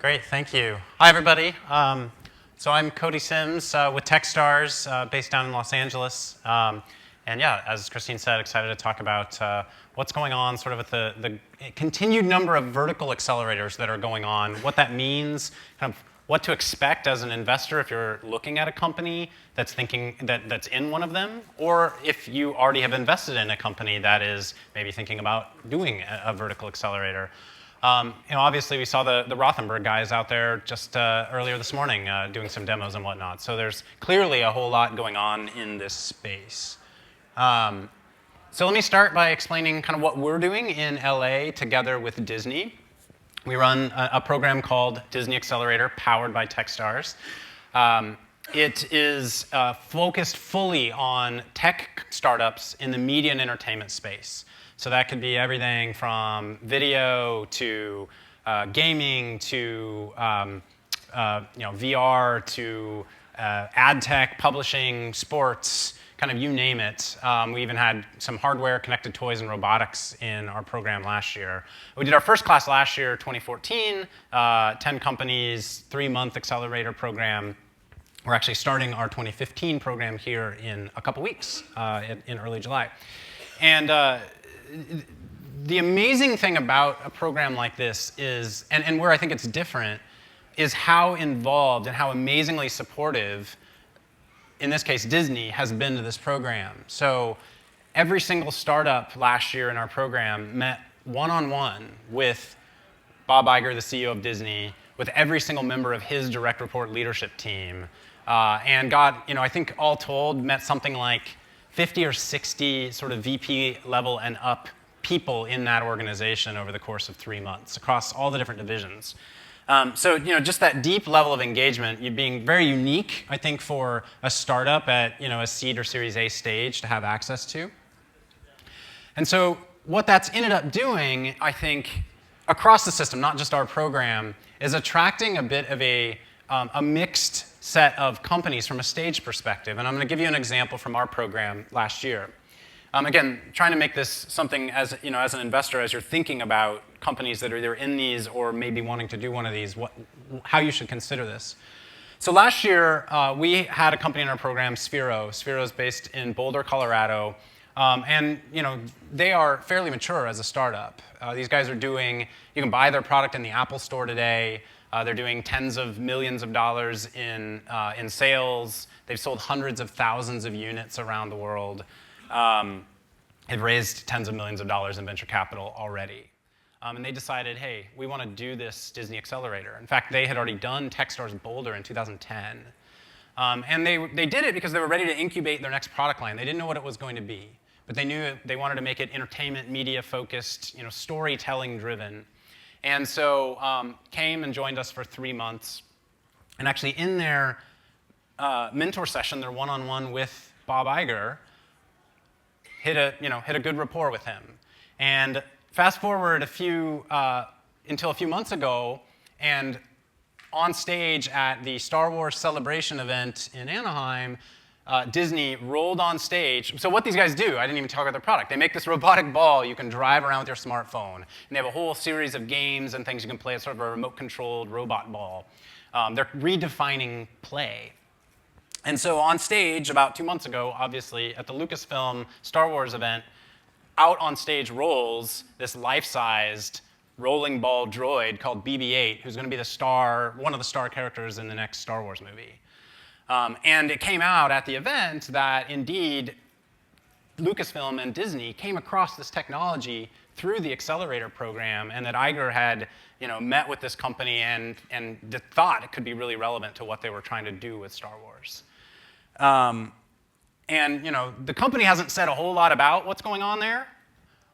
Great, thank you. Hi, everybody. So I'm Cody Sims with Techstars, based down in Los Angeles. And yeah, as Christine said, excited to talk about what's going on sort of with the continued number of vertical accelerators that are going on, what that means, kind of what to expect as an investor if you're looking at a company that's that's in one of them, or if you already have invested in a company that is maybe thinking about doing a vertical accelerator. Obviously we saw the Rothenberg guys out there just earlier this morning doing some demos and whatnot. So there's clearly a whole lot going on in this space. So let me start by explaining kind of what we're doing in LA together with Disney. We run a program called Disney Accelerator, powered by Techstars. It is focused fully on tech startups in the media and entertainment space. So that could be everything from video to gaming to VR to ad tech, publishing, sports, kind of you name it. We even had some hardware, connected toys, and robotics in our program last year. We did our first class last year, 2014, 10 companies, 3-month accelerator program. We're actually starting our 2015 program here in a couple weeks, in early July. And the amazing thing about a program like this is, and where I think it's different, is how involved and how amazingly supportive, in this case Disney, has been to this program. So every single startup last year in our program met one-on-one with Bob Iger, the CEO of Disney, with every single member of his direct report leadership team, and got, I think all told, met something like 50 or 60 sort of VP level and up people in that organization over the course of 3 months across all the different divisions. So just that deep level of engagement, you being very unique, I think, for a startup at a seed or Series A stage to have access to. And so what that's ended up doing, I think, across the system, not just our program, is attracting a bit of a mixed set of companies from a stage perspective. And I'm going to give you an example from our program last year. Again, trying to make this something as an investor, as you're thinking about companies that are either in these or maybe wanting to do one of these, how you should consider this. So last year, we had a company in our program, Sphero. Sphero is based in Boulder, Colorado. And they are fairly mature as a startup. These guys are you can buy their product in the Apple Store today. They're doing tens of millions of dollars in sales. They've sold hundreds of thousands of units around the world. They've raised tens of millions of dollars in venture capital already. And they decided, hey, we want to do this Disney Accelerator. In fact, they had already done Techstars Boulder in 2010. And they did it because they were ready to incubate their next product line. They didn't know what it was going to be, but they knew they wanted to make it entertainment, media-focused, storytelling-driven. And so came and joined us for 3 months. And actually in their mentor session, their one-on-one with Bob Iger, hit a good rapport with him. And fast forward until a few months ago, and on stage at the Star Wars Celebration event in Anaheim, Disney rolled on stage. So what these guys do, I didn't even talk about their product. They make this robotic ball you can drive around with your smartphone. And they have a whole series of games and things you can play. It's sort of a remote-controlled robot ball. They're redefining play. And so on stage, about 2 months ago, obviously, at the Lucasfilm Star Wars event, out on stage rolls this life-sized rolling ball droid called BB-8, who's going to be one of the star characters in the next Star Wars movie. And it came out at the event that, indeed, Lucasfilm and Disney came across this technology through the Accelerator program, and that Iger had met with this company and thought it could be really relevant to what they were trying to do with Star Wars. And the company hasn't said a whole lot about what's going on there,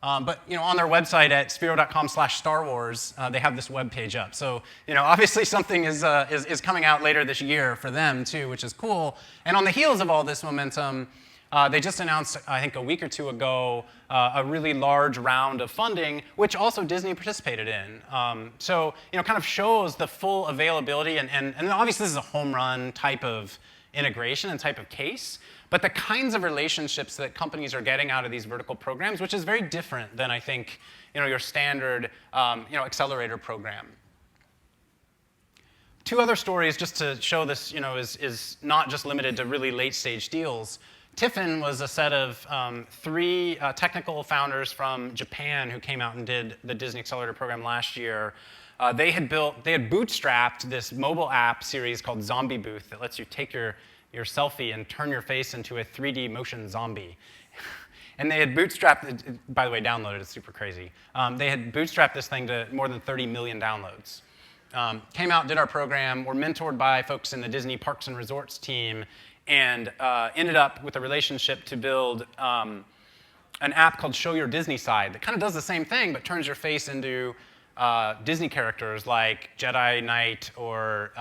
but on their website at sphero.com/Star Wars, they have this web page up. So obviously something is coming out later this year for them too, which is cool. And on the heels of all this momentum, they just announced, I think a week or two ago, a really large round of funding, which also Disney participated in. So kind of shows the full availability, and obviously this is a home run type of integration and type of case, but the kinds of relationships that companies are getting out of these vertical programs, which is very different than I think your standard accelerator program. Two other stories just to show this, is not just limited to really late stage deals. Tiffin was a set of three technical founders from Japan who came out and did the Disney Accelerator program last year. They had bootstrapped this mobile app series called Zombie Booth that lets you take your selfie and turn your face into a 3D motion zombie. And they had bootstrapped, by the way, download it, it's super crazy. They had bootstrapped this thing to more than 30 million downloads. Came out, did our program, were mentored by folks in the Disney Parks and Resorts team, and ended up with a relationship to build an app called Show Your Disney Side that kind of does the same thing, but turns your face into Disney characters like Jedi Knight or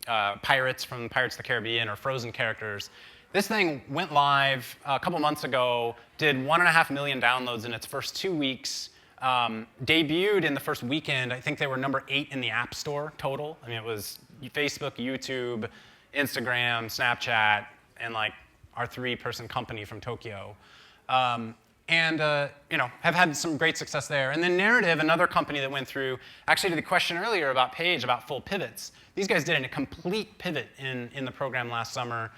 pirates from Pirates of the Caribbean or Frozen characters. This thing went live a couple months ago, did 1.5 million downloads in its first 2 weeks, debuted in the first weekend. I think they were number 8 in the App Store total. I mean, it was Facebook, YouTube, Instagram, Snapchat, and like our 3-person company from Tokyo. Have had some great success there. And then Narrative, another company that went through, actually to the question earlier about Paige, about full pivots, these guys did a complete pivot in the program last summer,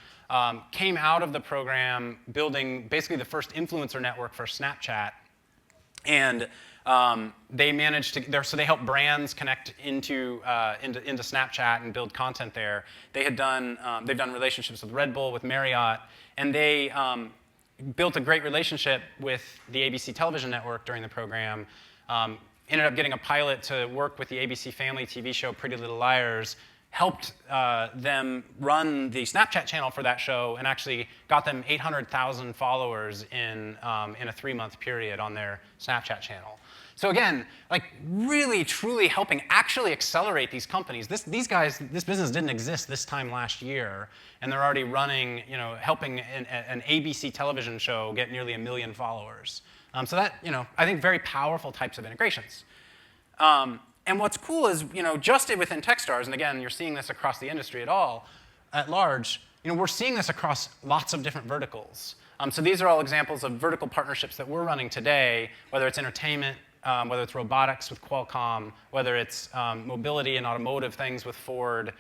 came out of the program building basically the first influencer network for Snapchat, and they managed to, so they help brands connect into Snapchat and build content there. They've done relationships with Red Bull, with Marriott, and they built a great relationship with the ABC television network during the program. Ended up getting a pilot to work with the ABC Family TV show Pretty Little Liars, helped them run the Snapchat channel for that show, and actually got them 800,000 followers in a 3-month period on their Snapchat channel. So again, like really, truly helping actually accelerate these companies. This business didn't exist this time last year, and they're already running, helping an ABC television show get nearly 1 million followers. So that, I think very powerful types of integrations. And what's cool is, just within Techstars, and again, you're seeing this across the industry at large, we're seeing this across lots of different verticals. So these are all examples of vertical partnerships that we're running today, whether it's entertainment, whether it's robotics with Qualcomm, whether it's mobility and automotive things with Ford,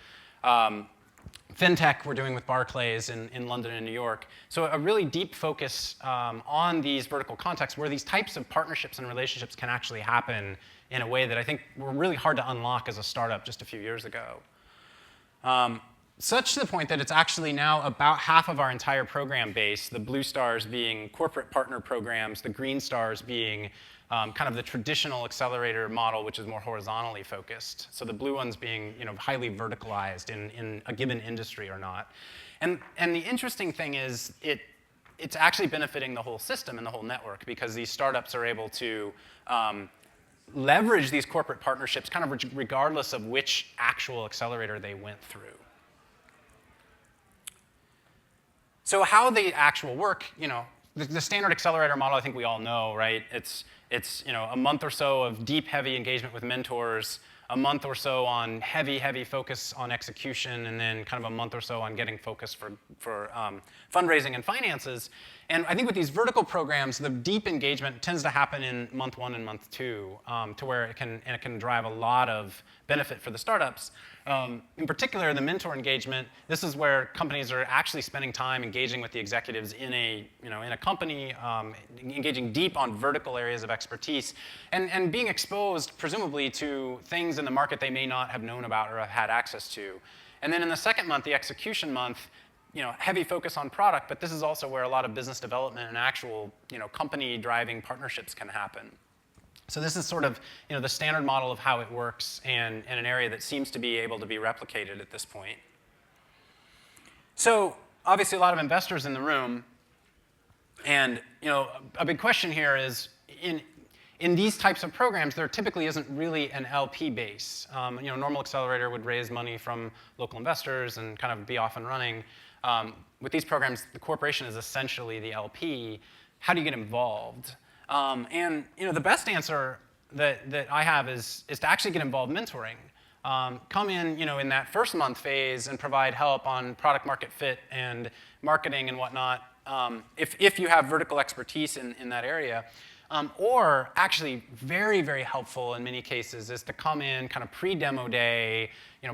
fintech we're doing with Barclays in London and New York. So a really deep focus on these vertical contexts where these types of partnerships and relationships can actually happen in a way that I think were really hard to unlock as a startup just a few years ago. Such to the point that it's actually now about half of our entire program base, the blue stars being corporate partner programs, the green stars being kind of the traditional accelerator model, which is more horizontally focused. So the blue ones being highly verticalized in a given industry or not. And the interesting thing is it's actually benefiting the whole system and the whole network, because these startups are able to leverage these corporate partnerships kind of regardless of which actual accelerator they went through. So how the actual work, the standard accelerator model, I think we all know, right? It's a month or so of deep, heavy engagement with mentors, a month or so on heavy focus on execution, and then kind of a month or so on getting focused for fundraising and finances. And I think with these vertical programs, the deep engagement tends to happen in month 1 and month 2, to where it can drive a lot of benefit for the startups. In particular, the mentor engagement, this is where companies are actually spending time engaging with the executives in a company, engaging deep on vertical areas of expertise, and being exposed, presumably, to things in the market they may not have known about or have had access to. And then in the second month, the execution month, heavy focus on product, but this is also where a lot of business development and actual, company-driving partnerships can happen. So this is sort of, the standard model of how it works, and an area that seems to be able to be replicated at this point. So obviously, a lot of investors in the room, and a big question here is, in these types of programs, there typically isn't really an LP base. Normal accelerator would raise money from local investors and kind of be off and running. With these programs, the corporation is essentially the LP. How do you get involved? And the best answer that I have is to actually get involved mentoring. Come in that first month phase and provide help on product market fit and marketing and whatnot. If you have vertical expertise in that area. Or actually very, very helpful in many cases is to come in kind of pre-demo day,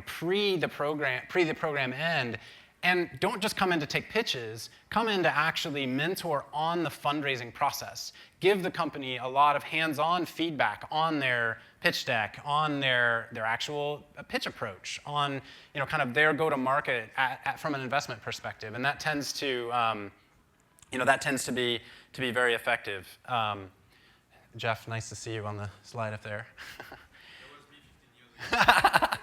pre the program end, and don't just come in to take pitches, come in to actually mentor on the fundraising process. Give the company a lot of hands-on feedback on their pitch deck, on their actual pitch approach, on kind of their go-to-market from an investment perspective, and that tends to be very effective. Jeff, nice to see you on the slide up there. That was me 15 years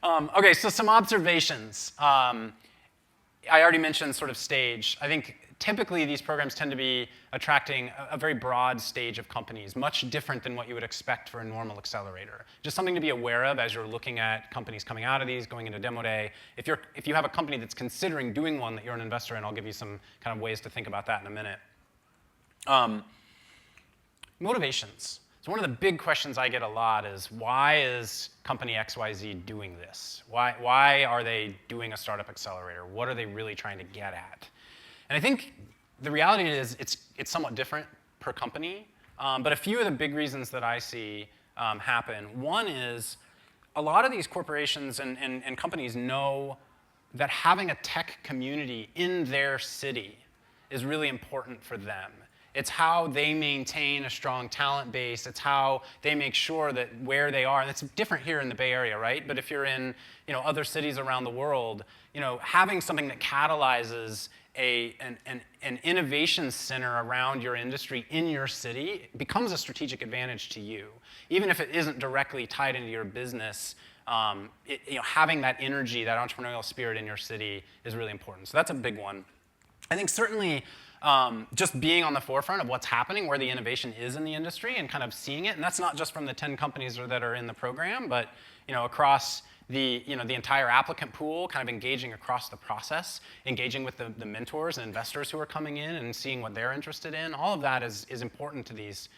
ago. Okay, so some observations. I already mentioned sort of stage. I think typically these programs tend to be attracting a very broad stage of companies, much different than what you would expect for a normal accelerator. Just something to be aware of as you're looking at companies coming out of these, going into demo day. If you have a company that's considering doing one that you're an investor in, I'll give you some kind of ways to think about that in a minute. Motivations. So one of the big questions I get a lot is, why is company XYZ doing this? Why are they doing a startup accelerator? What are they really trying to get at? And I think the reality is it's somewhat different per company, but a few of the big reasons that I see happen. One is a lot of these corporations and companies know that having a tech community in their city is really important for them. It's how they maintain a strong talent base. It's how they make sure that where they are, and it's different here in the Bay Area, right? But if you're in other cities around the world, having something that catalyzes an innovation center around your industry in your city becomes a strategic advantage to you. Even if it isn't directly tied into your business, having that energy, that entrepreneurial spirit in your city is really important. So that's a big one. I think certainly just being on the forefront of what's happening, where the innovation is in the industry, and kind of seeing it. And that's not just from the 10 companies that are in the program, but across the entire applicant pool, kind of engaging across the process, engaging with the mentors and investors who are coming in and seeing what they're interested in. All of that is important to these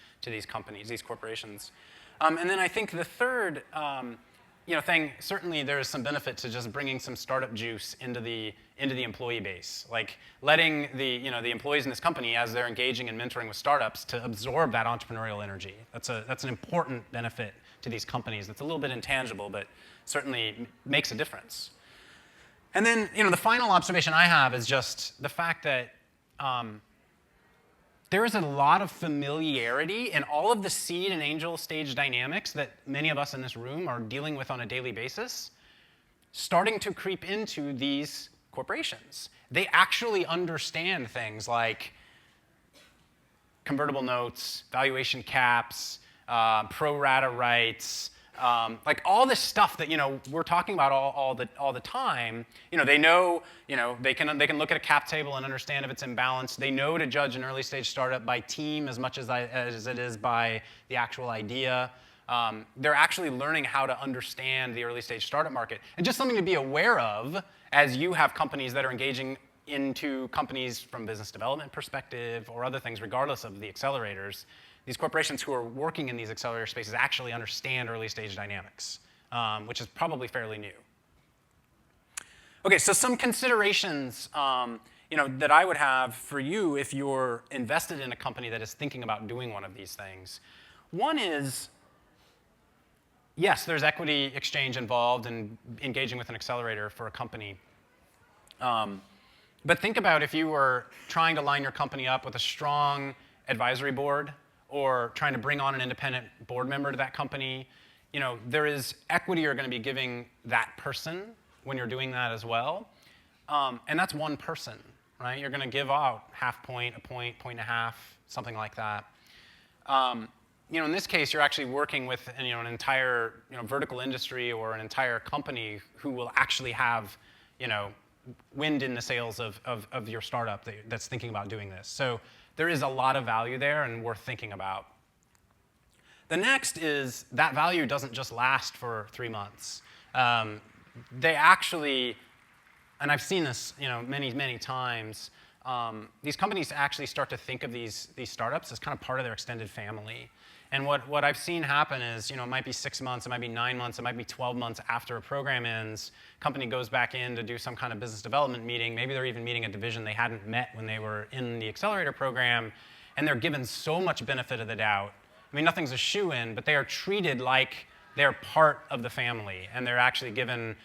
companies, these corporations. And then I think the third thing, certainly there is some benefit to just bringing some startup juice into the employee base, like letting the employees in this company, as they're engaging and mentoring with startups, to absorb that entrepreneurial energy. That's an important benefit to these companies. That's a little bit intangible, but certainly makes a difference. And then the final observation I have is just the fact that there is a lot of familiarity in all of the seed and angel stage dynamics that many of us in this room are dealing with on a daily basis, starting to creep into these corporations. They actually understand things like convertible notes, valuation caps, pro rata rights, like all this stuff that we're talking about all the time. They know they can look at a cap table and understand if it's imbalanced. They know to judge an early stage startup by team as much as it is by the actual idea. They're actually learning how to understand the early stage startup market, and just something to be aware of as you have companies that are engaging into companies from business development perspective or other things, regardless of the accelerators. These corporations who are working in these accelerator spaces actually understand early stage dynamics, which is probably fairly new. Okay, so some considerations that I would have for you if you're invested in a company that is thinking about doing one of these things. One is, yes, there's equity exchange involved in engaging with an accelerator for a company. But think about if you were trying to line your company up with a strong advisory board, or trying to bring on an independent board member to that company. There is equity you're going to be giving that person when you're doing that as well. And that's one person, right? You're going to give out half point, a point, point and a half, something like that. In this case, you're actually working with an entire vertical industry or an entire company who will actually have wind in the sails of your startup that's thinking about doing this. So there is a lot of value there and worth thinking about. The next is that value doesn't just last for 3 months. They actually, and I've seen this many, many times, these companies actually start to think of these startups as kind of part of their extended family. And what I've seen happen is, it might be 6 months, it might be 9 months, it might be 12 months after a program ends, company goes back in to do some kind of business development meeting, maybe they're even meeting a division they hadn't met when they were in the accelerator program, and they're given so much benefit of the doubt. I mean, nothing's a shoo-in, but they are treated like they're part of the family, and they're actually given,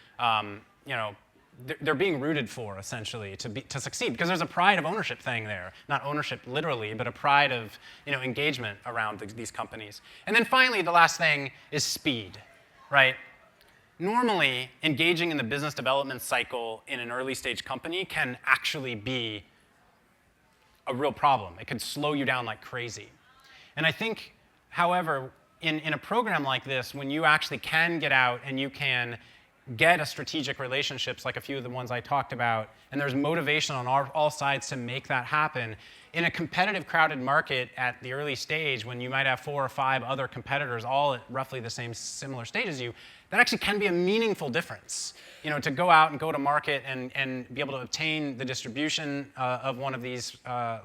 they're being rooted for, essentially, to succeed, because there's a pride of ownership thing there. Not ownership literally, but a pride of engagement around these companies. And then finally, the last thing is speed, right? Normally, engaging in the business development cycle in an early stage company can actually be a real problem. It could slow you down like crazy. And I think, however, in a program like this, when you actually can get out and you can get a strategic relationships like a few of the ones I talked about, and there's motivation on all sides to make that happen, in a competitive, crowded market at the early stage, when you might have 4 or 5 other competitors all at roughly the same similar stage as you, that actually can be a meaningful difference. To go out and go to market and be able to obtain the distribution of one of these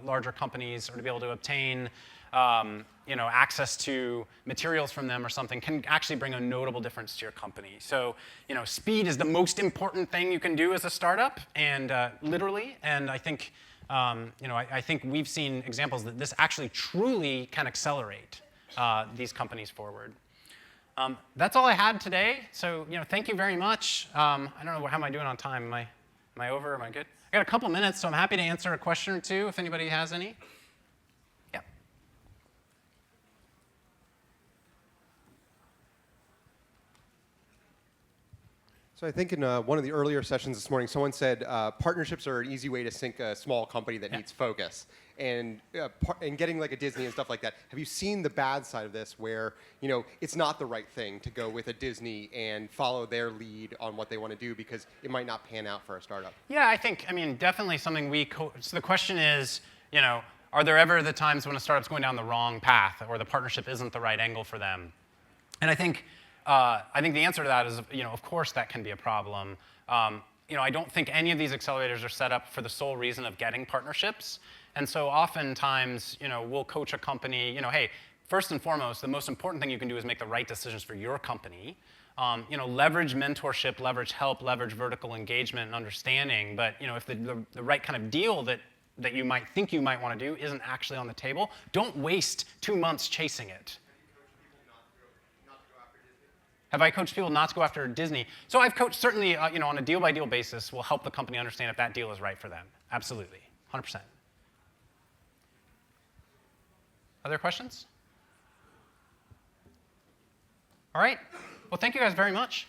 larger companies, or to be able to obtain access to materials from them or something, can actually bring a notable difference to your company. So, speed is the most important thing you can do as a startup, and literally. And I think, I think we've seen examples that this actually truly can accelerate these companies forward. That's all I had today. So, thank you very much. I don't know, how am I doing on time? Am I over? Am I good? I got a couple minutes, so I'm happy to answer a question or two if anybody has any. Yeah. So I think in one of the earlier sessions this morning, someone said partnerships are an easy way to sink a small company that needs focus. And getting like a Disney and stuff like that. Have you seen the bad side of this, where it's not the right thing to go with a Disney and follow their lead on what they want to do because it might not pan out for a startup? Yeah, I mean, definitely something so the question is, are there ever the times when a startup's going down the wrong path, or the partnership isn't the right angle for them? And I think the answer to that is, of course that can be a problem. I don't think any of these accelerators are set up for the sole reason of getting partnerships. And so oftentimes, we'll coach a company, hey, first and foremost, the most important thing you can do is make the right decisions for your company. Leverage mentorship, leverage help, leverage vertical engagement and understanding. But if the right kind of deal that you might think you might want to do isn't actually on the table, don't waste 2 months chasing it. Have I coached people not to go after Disney? So I've coached, certainly, on a deal-by-deal basis, will help the company understand if that deal is right for them. Absolutely, 100%. Other questions? All right. Well, thank you guys very much.